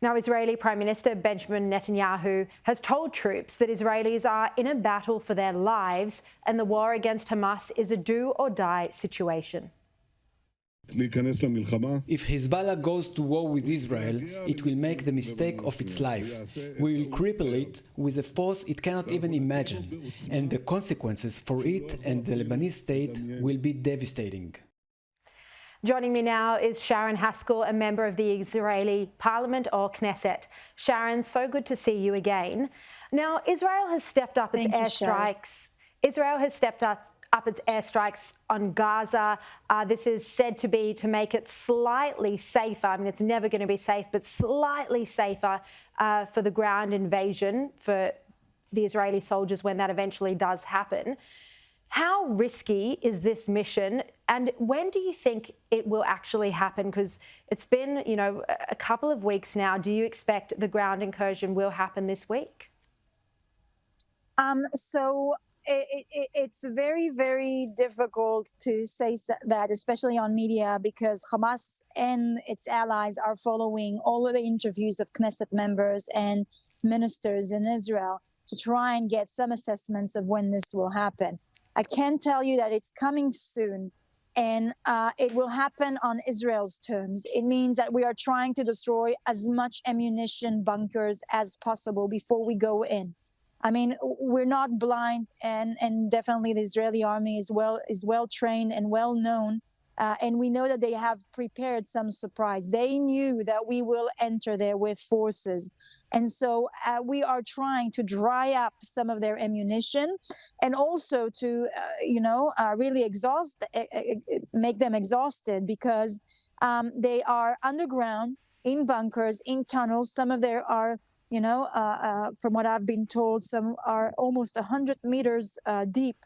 Now, Israeli Prime Minister Benjamin Netanyahu has told troops that Israelis are in a battle for their lives and the war against Hamas is a do-or-die situation. If Hezbollah goes to war with Israel, it will make the mistake of its life. We will cripple it with a force it cannot even imagine, and the consequences for it and the Lebanese state will be devastating. Joining me now is Sharren Haskel, a member of the Israeli Parliament or Knesset. Sharren, so good to see you again. Now, Israel has stepped up its airstrikes. Israel has stepped up its airstrikes on Gaza. This is said to be to make it slightly safer. I mean, it's never going to be safe, but slightly safer for the ground invasion for the Israeli soldiers when that eventually does happen. How risky is this mission, and when do you think it will actually happen? Because it's been, a couple of weeks now. Do you expect the ground incursion will happen this week? It's very, very difficult to say that, especially on media, because Hamas and its allies are following all of the interviews of Knesset members and ministers in Israel to try and get some assessments of when this will happen. I can tell you that it's coming soon, and it will happen on Israel's terms. It means that we are trying to destroy as much ammunition bunkers as possible before we go in. I mean, we're not blind, and definitely the Israeli army is well trained and well known, and we know that they have prepared some surprise. They knew that we will enter there with forces, and so we are trying to dry up some of their ammunition, and also to really make them exhausted, because they are underground in bunkers, in tunnels. Some of there are, from what I've been told, some are almost 100 meters deep.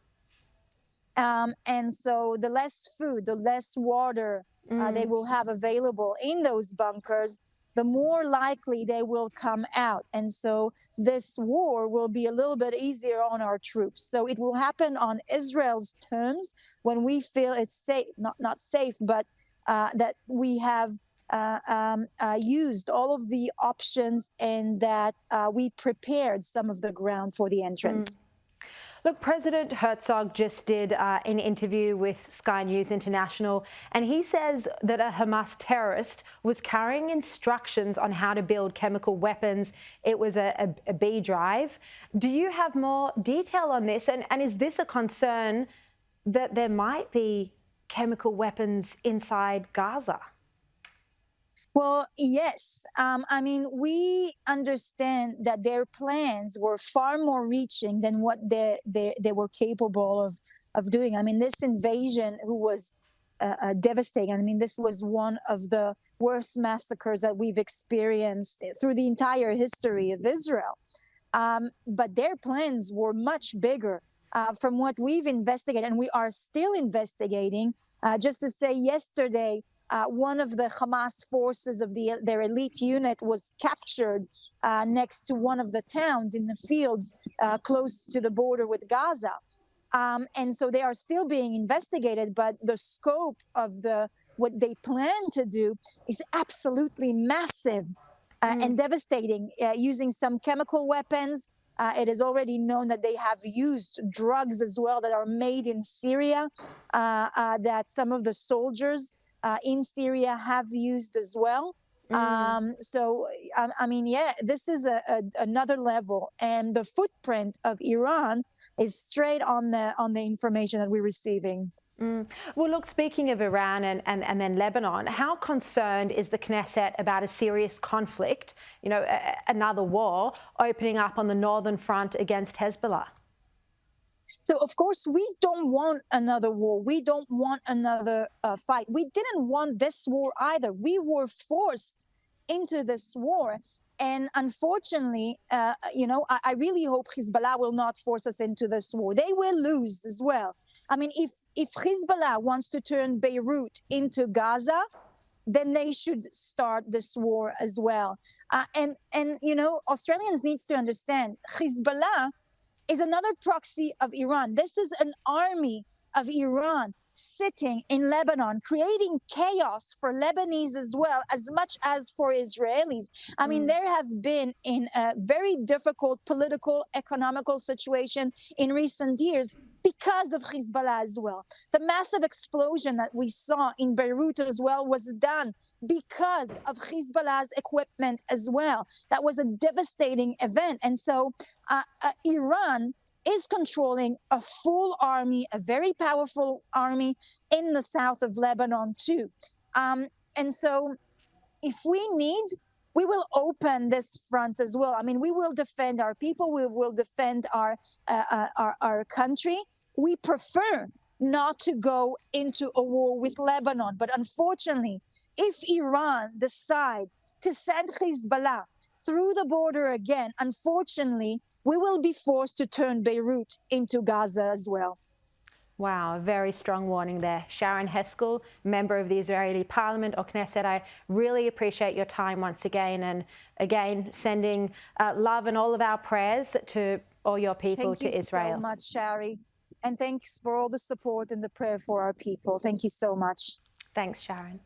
And so the less food, the less water they will have available in those bunkers, the more likely they will come out. And so this war will be a little bit easier on our troops. So it will happen on Israel's terms when we feel it's safe, not safe, but that we have used all of the options, and that we prepared some of the ground for the entrance. Look, President Herzog just did an interview with Sky News International, and he says that a Hamas terrorist was carrying instructions on how to build chemical weapons. It was a B drive. Do you have more detail on this? And is this a concern that there might be chemical weapons inside Gaza? Well, yes. I mean, we understand that their plans were far more reaching than what they were capable of doing. I mean, this invasion, who was devastating. I mean, this was one of the worst massacres that we've experienced through the entire history of Israel. But their plans were much bigger. From what we've investigated, and we are still investigating, just to say yesterday, one of the Hamas forces of their elite unit was captured next to one of the towns in the fields close to the border with Gaza. And so they are still being investigated, but the scope of what they plan to do is absolutely massive and devastating, using some chemical weapons. It is already known that they have used drugs as well that are made in Syria, that some of the soldiers in Syria have used as well. So, I mean, yeah, this is another level, and the footprint of Iran is straight on the information that we're receiving. Well, look, speaking of Iran and then Lebanon, how concerned is the Knesset about a serious conflict, another war opening up on the northern front against Hezbollah? So, of course, we don't want another war. We don't want another fight. We didn't want this war either. We were forced into this war. And unfortunately, I really hope Hezbollah will not force us into this war. They will lose as well. I mean, if Hezbollah wants to turn Beirut into Gaza, then they should start this war as well. And Australians need to understand, Hezbollah is another proxy of Iran. This is an army of Iran sitting in Lebanon, creating chaos for Lebanese as well, as much as for Israelis. I mean, there have been in a very difficult political, economical situation in recent years because of Hezbollah as well. The massive explosion that we saw in Beirut as well was done because of Hezbollah's equipment as well. That was a devastating event. And so Iran is controlling a full army, a very powerful army in the south of Lebanon too. And so if we need, we will open this front as well. I mean, we will defend our people. We will defend our country. We prefer not to go into a war with Lebanon. But unfortunately, if Iran decide to send Hezbollah through the border again, unfortunately, we will be forced to turn Beirut into Gaza as well. Wow, a very strong warning there. Sharren Haskel, member of the Israeli Parliament or Knesset, I really appreciate your time once again, and again sending love and all of our prayers to all your people, to Israel. Thank you so much, Sharri, and thanks for all the support and the prayer for our people. Thank you so much. Thanks, Sharren.